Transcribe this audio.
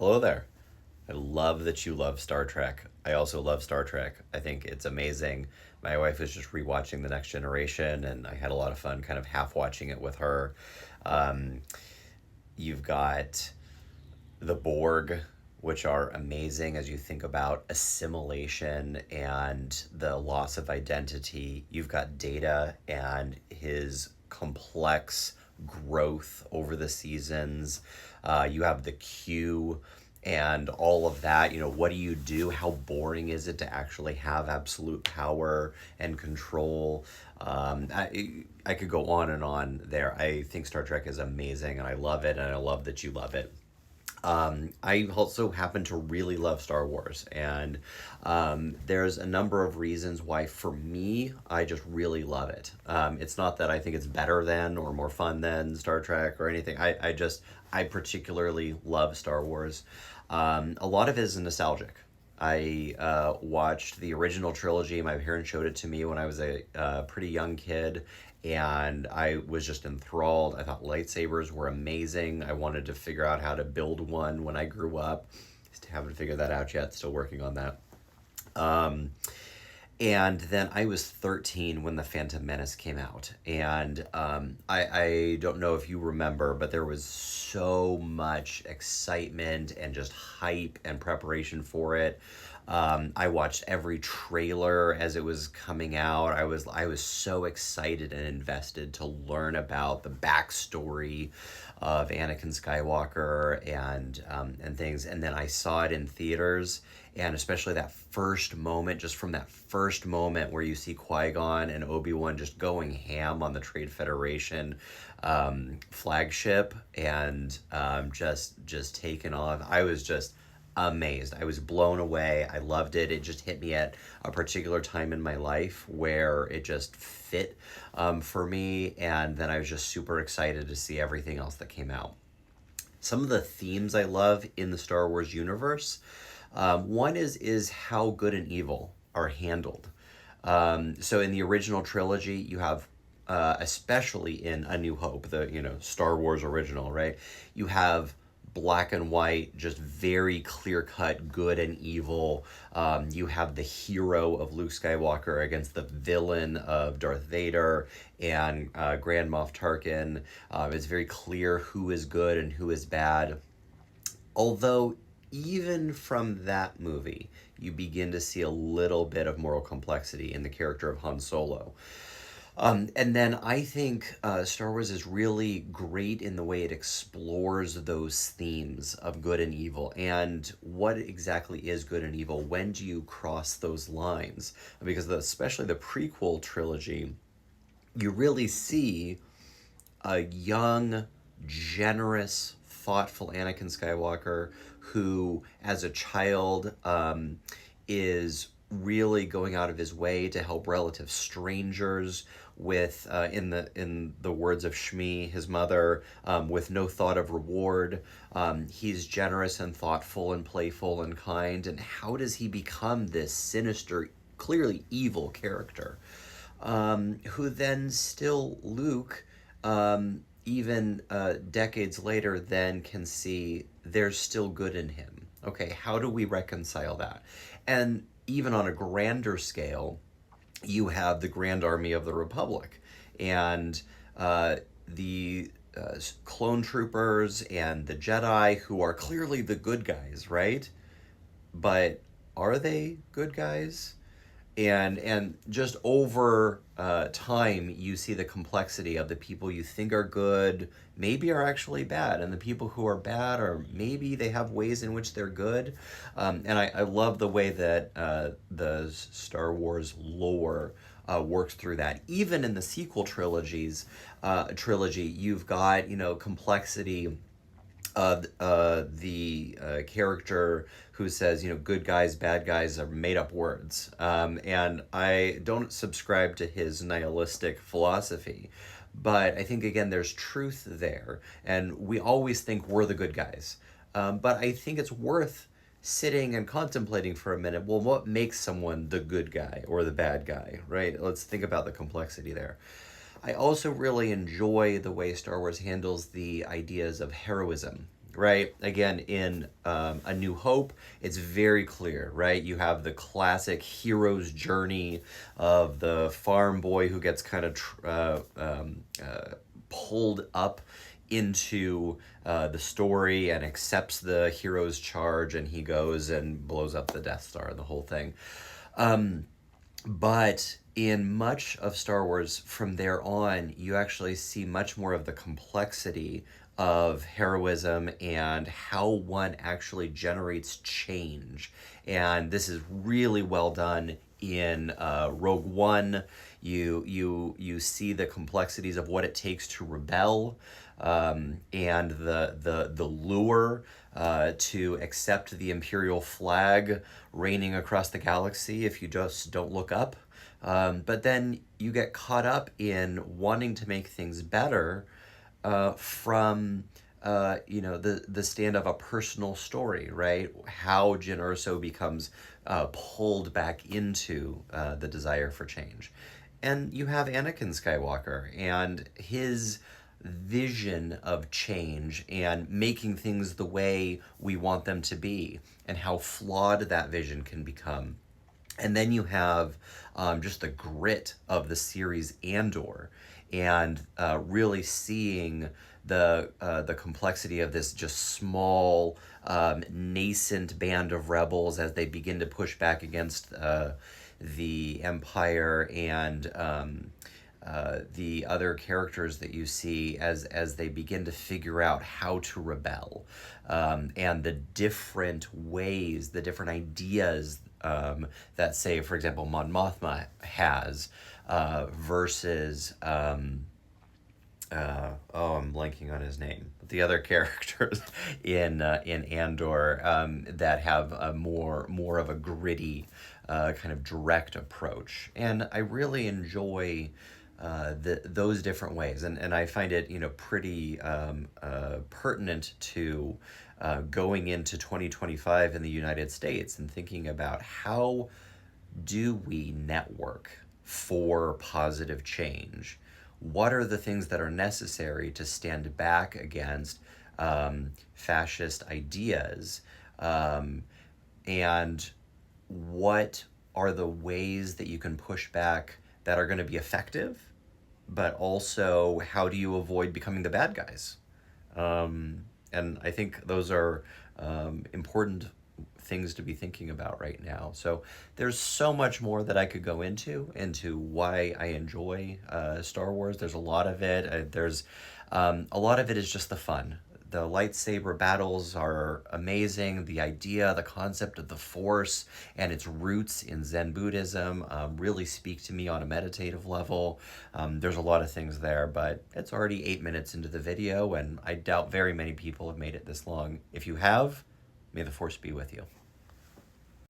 Hello there. I love that you love Star Trek. I also love Star Trek. I think it's amazing. My wife was just rewatching The Next Generation, and I had a lot of fun kind of half watching it with her. Um, you've got the Borg, which are amazing as you think about assimilation and the loss of identity. You've got Data and his complex growth over the seasons. You have the Q and all of that. What do you do? How boring is it to actually have absolute power and control? I could go on and on there. I think Star Trek is amazing and I love it, and I love that you love it. I also happen to really love Star Wars, and there's a number of reasons why, for me, I just really love it. It's not that I think it's better than or more fun than Star Trek or anything. I particularly love Star Wars. A lot of it is nostalgic. I watched the original trilogy. My parents showed it to me when I was a pretty young kid, and I was just enthralled. I thought lightsabers were amazing. I wanted to figure out how to build one when I grew up. Just haven't figured that out yet. Still working on that. Um, and then I was 13 when The Phantom Menace came out. And I don't know if you remember, but there was so much excitement and just hype and preparation for it. I watched every trailer as it was coming out. I was so excited and invested to learn about the backstory of Anakin Skywalker and things. And then I saw it in theaters, and especially that first moment, just from that first moment where you see Qui-Gon and Obi-Wan just going ham on the Trade Federation flagship, and just taken off. I was just amazed. I was blown away. I loved it. It just hit me at a particular time in my life where it just fit for me, and then I was just super excited to see everything else that came out. Some of the themes I love in the Star Wars universe. One is how good and evil are handled. So in the original trilogy, you have, especially in A New Hope, the Star Wars original, right? You have black and white, just very clear cut, good and evil. You have the hero of Luke Skywalker against the villain of Darth Vader and Grand Moff Tarkin. It's very clear who is good and who is bad. Although, even from that movie, you begin to see a little bit of moral complexity in the character of Han Solo. And then I think Star Wars is really great in the way it explores those themes of good and evil, and what exactly is good and evil. When do you cross those lines? Because especially the prequel trilogy, you really see a young, generous, thoughtful Anakin Skywalker who, as a child, is really going out of his way to help relative strangers with, in the words of Shmi, his mother, with no thought of reward. He's generous and thoughtful and playful and kind. And how does he become this sinister, clearly evil character? Who then still Luke, even decades later, then can see there's still good in him. Okay, how do we reconcile that? And even on a grander scale, you have the Grand Army of the Republic and the clone troopers and the Jedi, who are clearly the good guys, right? But are they good guys? And just over time, you see the complexity of the people you think are good maybe are actually bad, and the people who are bad are maybe they have ways in which they're good. And I love the way that the Star Wars lore works through that. Even in the sequel trilogy, you've got complexity of the character who says, good guys, bad guys are made up words. And I don't subscribe to his nihilistic philosophy. But I think, again, there's truth there. And we always think we're the good guys. But I think it's worth sitting and contemplating for a minute. Well, what makes someone the good guy or the bad guy, right? Let's think about the complexity there. I also really enjoy the way Star Wars handles the ideas of heroism. right? Again, in A New Hope, it's very clear, right? You have the classic hero's journey of the farm boy who gets kind of pulled up into the story and accepts the hero's charge, and he goes and blows up the Death Star and the whole thing. But in much of Star Wars from there on, you actually see much more of the complexity of heroism and how one actually generates change. And this is really well done in Rogue One. You see the complexities of what it takes to rebel, and the lure to accept the Imperial flag reigning across the galaxy if you just don't look up. But then you get caught up in wanting to make things better from the stand of a personal story, right? How Jyn Erso becomes pulled back into the desire for change. And you have Anakin Skywalker and his vision of change and making things the way we want them to be, and how flawed that vision can become. And then you have just the grit of the series Andor, and really seeing the complexity of this just small nascent band of rebels as they begin to push back against the Empire, and the other characters that you see as they begin to figure out how to rebel, and the different ways, the different ideas that, say, for example, Mon Mothma has, versus I'm blanking on his name. The other characters in Andor that have a more of a gritty, kind of direct approach, and I really enjoy those different ways, and I find it pretty pertinent to going into 2025 in the United States and thinking about how do we network for positive change? What are the things that are necessary to stand back against fascist ideas? And what are the ways that you can push back that are going to be effective? But also, how do you avoid becoming the bad guys? And I think those are important things to be thinking about right now. So there's so much more that I could go into why I enjoy Star Wars. There's a lot of it. There's a lot of it is just the fun. The lightsaber battles are amazing. The idea, the concept of the Force and its roots in Zen Buddhism really speak to me on a meditative level. There's a lot of things there, but it's already 8 minutes into the video, and I doubt very many people have made it this long. If you have, may the Force be with you.